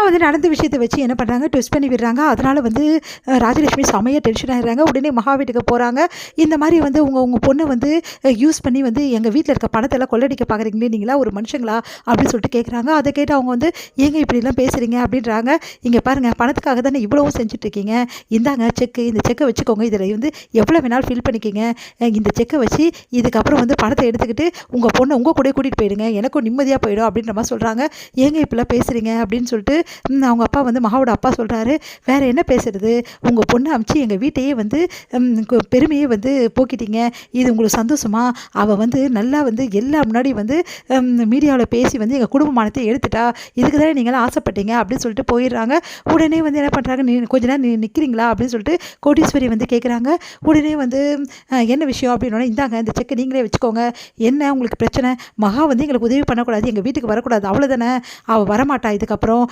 வந்து நடந்த விஷயத்தை வச்சு என்ன பண்ணுறாங்க, ட்விஸ்ட் பண்ணி விடுறாங்க. அதனால் வந்து ராஜலட்சுமி செமையாக டென்ஷன் ஆகிடுறாங்க. உடனே மகா வீட்டுக்கு போகிறாங்க. இந்த மாதிரி வந்து உங்கள் பொண்ணை வந்து யூஸ் பண்ணி வந்து எங்கள் வீட்டில் இருக்க பணத்தெல்லாம் கொள்ளடிக்க பார்க்குறீங்களே, நீங்களா ஒரு மனுஷங்களா அப்படின்னு சொல்லிட்டு கேட்குறாங்க. அதை கேட்டு அவங்க வந்து ஏங்க இப்படிலாம் பேசுகிறீங்க அப்படின்றாங்க. இங்கே பாருங்கள், பணத்துக்காக தானே இவ்வளவும் செஞ்சுட்ருக்கீங்க, இந்தாங்க செக்கு, இந்த செக்கை வச்சுக்கோங்க, இதில் வந்து எவ்வளோ வேணாலும் ஃபில் பண்ணிக்கிங்க, இந்த செக்கை வச்சு இதுக்கப்புறம் வந்து பணத்தை எடுத்துக்கிட்டு உங்கள் பொண்ணை உங்கள் கூட கூட்டிகிட்டு போயிடுங்க, எனக்கும் நிம்மதியாக போயிடும் அப்படின்ற மாதிரி சொல்கிறாங்க. ஏங்க இப்படிலாம் பேசுகிறீங்க அப்படின்னு சொல்லிட்டு அவங்க அப்பா வந்து மகாவோட அப்பா சொல்கிறாரு. வேறு என்ன பேசுகிறது, உங்கள் பொண்ணை அமுச்சு எங்கள் வீட்டையே வந்து பெருமையே வந்து போக்கிட்டீங்க, இது உங்களுக்கு சந்தோஷமா? அவள் வந்து நல்லா வந்து எல்லா முன்னாடி வந்து மீடியாவில் பேசி வந்து எங்கள் குடும்பமானத்தை எடுத்துட்டா, இதுக்கு தானே நீங்களாம் ஆசைப்பட்டீங்க அப்படின்னு சொல்லிட்டு போயிடுறாங்க. உடனே வந்து என்ன பண்ணுறாங்க, கொஞ்ச நேரம் நிற்கிறீங்களா அப்படின்னு சொல்லிட்டு கோடீஸ்வரி வந்து கேட்குறாங்க. உடனே வந்து என்ன விஷயம் அப்படின்னோடனே, இந்தாங்க இந்த செக்கை நீங்களே வச்சுக்கோங்க, என்ன உங்களுக்கு பிரச்சனை, மகா வந்து எங்களுக்கு உதவி பண்ணக்கூடாது, எங்கள் வீட்டுக்கு வரக்கூடாது, அவ்வளோதானே, அவள் வரமாட்டா, இதுக்கப்புறம்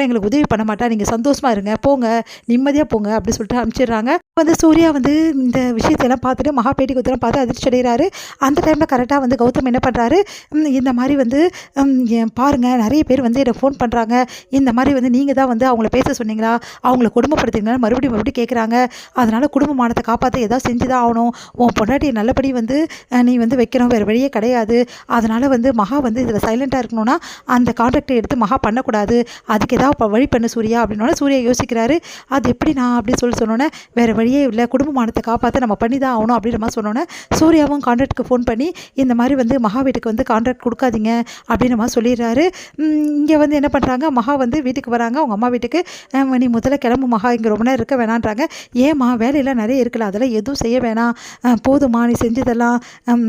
எங்களுக்கு உதவி பண்ண மாட்டா, நீங்கள் சந்தோஷமாக இருங்க, போங்க, நிம்மதியாக போங்க அப்படின்னு சொல்லிட்டு அனுப்பிச்சிடுறாங்க. வந்து சூர்யா வந்து இந்த விஷயத்தையெல்லாம் பார்த்துட்டு மகா பேட்டி கொடுத்தெல்லாம் பார்த்து அதிர்ச்சி அடைகிறாரு. அந்த டைமில் கரெக்டாக வந்து கௌதம் என்ன பண்ணுறாரு, இந்த மாதிரி வந்து பாருங்கள், நிறைய பேர் வந்து எனக்கு ஃபோன் பண்ணுறாங்க, இந்த மாதிரி வந்து நீங்கள் தான் வந்து அவங்கள பேச சொன்னீங்களா, அவங்கள குடும்பப்படுத்திங்களா மறுபடியும் கேட்குறாங்க, அதனால் குடும்பமானத்தை காப்பாற்ற ஏதாவது செஞ்சு தான் ஆகணும், உன் பொண்டாட்டியை நல்லபடி வந்து நீ வந்து வைக்கணும், வேறு வழியே கிடையாது, அதனால் வந்து மகா வந்து இதில் சைலண்ட்டாக இருக்கணும்னா அந்த கான்ட்ராக்டை எடுத்து மகா பண்ணக்கூடாது, அதுக்கு ஏதாவது வழி பண்ண சூர்யா அப்படின்னோடனே சூர்யா யோசிக்கிறாரு. அது எப்படி நான் அப்படின்னு சொன்னோன்னே, வேறு வழியே இல்லை, குடும்பமானத்தை காப்பாற்ற நம்ம பண்ணி தான் ஆகணும் அப்படின்ற மாதிரி சொன்னோன்னே சூர்யாவும் கான்ட்ராக்டுக்கு ஃபோன் பண்ணி இந்த மாதிரி வந்து மகா வீட்டுக்கு வந்து கான்ட்ராக்ட் கொடுக்காதீங்க அப்படின்ற மாதிரி சொல்லிடுறாரு. இங்கே வந்து என்ன பண்ணுறாங்க, மகா வந்து வீட்டுக்கு வராங்க, அவங்க அம்மா வீட்டுக்கு. நீ முதல்ல கிளம்பு மகா, இங்கே ரொம்ப நேரம் இருக்க வேணான்றாங்க. ஏம்மா வேலையெல்லாம் நிறைய இருக்குல்ல, அதெல்லாம் எதுவும் செய்ய வேணாம், போதுமா நீ செஞ்சதெல்லாம்,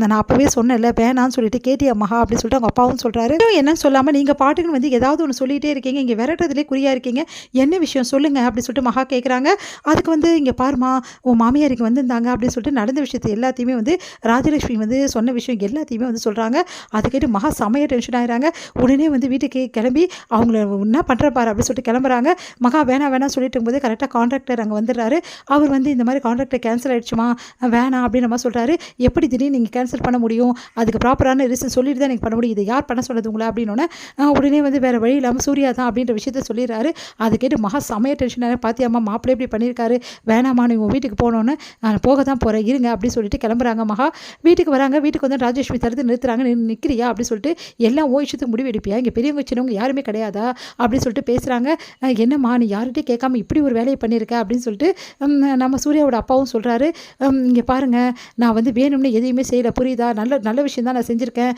நான் அப்போவே சொன்னேன்ல வேணான்னு சொல்லிட்டு கேட்டியா மகா அப்படின்னு சொல்லிட்டு அவங்க அப்பாவும் சொல்கிறாரு. என்னன்னு சொல்லாமல் நீங்கள் பாட்டுக்குன்னு வந்து ஏதாவது ஒன்று சொல்லிகிட்டே இருக்கீங்க, இங்கே விரட்டுறதுலேயே குறியாக இருக்கீங்க, என்ன விஷயம் சொல்லுங்கள் அப்படின்னு சொல்லிட்டு மகா கேட்குறாங்க. அதுக்கு வந்து இங்கே பாருமா, உன் மாமியார் இங்கே வந்திருந்தாங்க அப்படின்னு சொல்லிட்டு நடந்த விஷயத்தை எல்லாத்தையுமே வந்து ராஜலட்சுமி வந்து சொன்ன விஷயம் எல்லாத்தையுமே வந்து சொல்கிறாங்க. அதை கேட்டு மகா செமையாக டென்ஷன் ஆகிறாங்க. உடனே வந்து வீட்டுக்கு கிளம்பி அவங்கள என்ன பண்ணுற பாரு அப்படின்னு சொல்லிட்டு கிளம்புறாங்க. மகா வேணாம் சொல்லிட்டு இருக்கும்போது கரெக்டாக கான்ட்ராக்டர் அங்கே வந்துடுறாரு. அவர் வந்து இந்த மாதிரி கான்ட்ராக்டர் கேன்சல் ஆகிடுச்சுமா, வேணாம் அப்படின்ற மாதிரி சொல்கிறாரு. எப்படி திடீர்னு நீங்கள் கேன்சல் பண்ண முடியும், அதுக்கு ப்ராப்பரான ரீசன் சொல்லிட்டு தான் நீங்கள் பண்ண முடியும், இதை யார் பண்ண சொன்னது உங்களை அப்படின்னோடனே உடனே வந்து வேறு வழி இல்லாமல் சூர்யா தான் அப்படின்ற விஷயத்த சொல்லிடுறாரு. அதை கேட்டு மகா செமையாக டென்ஷன் ஆகிற. பார்த்தியாம்மா மாப்பிள்ளை எப்படி பண்ணியிருக்காரு, வேணாம்மா நீ உங்கள் வீட்டுக்கு போனோன்னு, நான் போக தான் போகிறேன் இருங்க அப்படின்னு சொல்லிட்டு கிளம்புறாங்க. மகா வீட்டுக்கு வராங்க. வீட்டுக்கு வந்து ராஜலட்சுமி தடுத்து நிறுத்துறாங்க. நிற்கிறியா அப்படின்னு சொல்லிட்டு, எல்லாம் விஷயத்துக்கு முடிவு எடுப்பியா, இங்கே பெரியவங்க சின்னவங்க யாருமே கிடையாதா அப்படின்னு சொல்லிட்டு பேசுகிறாங்க. என்னம்மா நீ யார்கிட்டையும் கேட்காம இப்படி ஒரு வேலையை பண்ணியிருக்க அப்படின்னு சொல்லிட்டு நம்ம சூர்யாவோட அப்பாவும் சொல்கிறாரு. இங்கே பாருங்கள், நான் வந்து வேணும்னு எதையுமே செய்யலை, புரியுதா, நல்ல விஷயம் தான் நான் செஞ்சுருக்கேன்,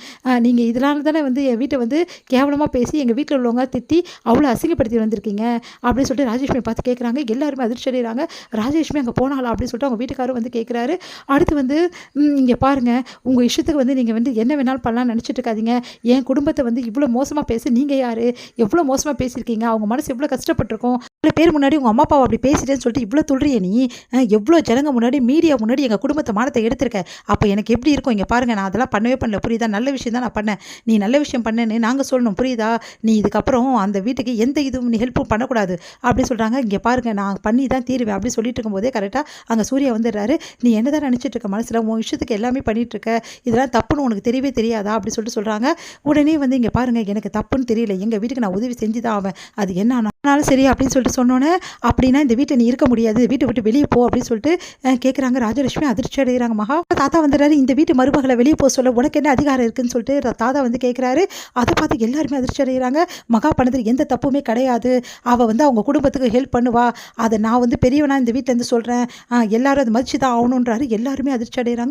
நீங்கள் இதனால தானே வந்து என் வீட்டை வந்து கேவலமாக பேசி எங்கள் வீட்டில் உள்ளவங்க திட்டி அவ்வளோ அசிங்கப்படுத்தி வந்திருக்கீங்க அப்படின்னு சொல்லிட்டு ராஜலட்சுமி பார்த்து கேட்குறாங்க. எல்லாருமே அதிர்ச்சி அடைகிறாங்க. ராஜலட்சுமி அங்கே போனாங்களா அப்படின்னு சொல்லிட்டு அவங்க வீட்டுக்காரரும் வந்து கேட்குறாரு. அடுத்து வந்து இங்கே பாருங்கள், உங்கள் இஷ்டத்துக்கு வந்து நீங்கள் வந்து என்ன வேணாலும் பண்ணலாம்னு நினச்சிட்டு இருக்காதீங்க, என் குடும்பத்தை வந்து இவ்வளோ மோசமாக பேச நீங்கள் யார், எவ்வளோ மோசமாக பேசியிருக்கீங்க, அவங்க மனசு எவ்வளோ கஷ்டப்பட்டிருக்கோம், இவ்வளோ பேர் முன்னாடி உங்கள் அம்மா அப்பாவை அப்படி பேசிட்டேன்னு சொல்லிட்டு இவ்வளோ துள்ளுறிய நீ, எவ்வளோ ஜனங்க முன்னாடி மீடியா முன்னாடி எங்கள் குடும்பத்தை மானத்தை எடுத்திருக்க, அப்போ எனக்கு எப்படி இருக்கும், இங்கே பாருங்கள் நான் அதெல்லாம் பண்ணவே பண்ணல, புரியுதா, நல்ல விஷயம் தான் நான் பண்ணேன், நீ நல்ல விஷயம் பண்ணேன்னு நாங்கள் சொல்லணும், புரியுதா, நீ இதுக்கப்புறம் அந்த வீட்டுக்கு எந்த இதுவும் நீ ஹெல்ப்பும் பண்ணக்கூடாது அப்படின்னு சொல்கிறாங்க. இங்கே பாருங்கள் நான் பண்ணி தான் தீருவேன் அப்படின்னு சொல்லிட்டு இருக்கும்போதே கரெக்டாக அங்கே சூர்யா வந்துடுறாரு. நீ என்ன தான் நினச்சிட்டு இருக்க மனசில், உன் விஷயத்துக்கு எல்லாமே பண்ணிகிட்ருக்க, இதெல்லாம் தப்புன்னு உனக்கு தெரியவே தெரியாதா அப்படின்னு சொல்லிட்டு சொல்கிறாங்க. உடனே வந்து இங்கே பாருங்கள், எனக்கு தப்புன்னு தெரியல, எங்கள் வீட்டுக்கு நான் உதவி செஞ்சு தான் ஆவேன், அது என்ன ஆனாலும் சரி அப்படின்னு சொல்லிட்டு சொன்னோன்னே, அப்படின்னா இந்த வீட்டில் நீ இருக்க முடியாது, வீட்டை விட்டு வெளியே போ அப்படின்னு சொல்லிட்டு கேட்குறாங்க. ராஜலட்சுமி அதிர்ச்சி அடைகிறாங்க. மகா தாத்தா வந்துடுறாரு. இந்த வீட்டு மருமகளை வெளியே போக சொல்ல உனக்கு என்ன அதிகாரம் இருக்குன்னு சொல்லிட்டு தாத்தா வந்து கேட்குறாரு. அதை பார்த்து எல்லாருமே அதிர்ச்சி அடைகிறாங்க. மகா பண்ணதில் எந்த தப்புமே கிடையாது, அவள் வந்து அவங்க குடும்பத்துக்கு ஹெல்ப் பண்ணுவா, அதை நான் வந்து பெரியவனா இந்த வீட்டிலேருந்து சொல்கிறேன், எல்லாரும் அதை மதிச்சு தான் ஆகணுன்றாரு. எல்லாருமே அதிர்ச்சி அடைகிறாங்க.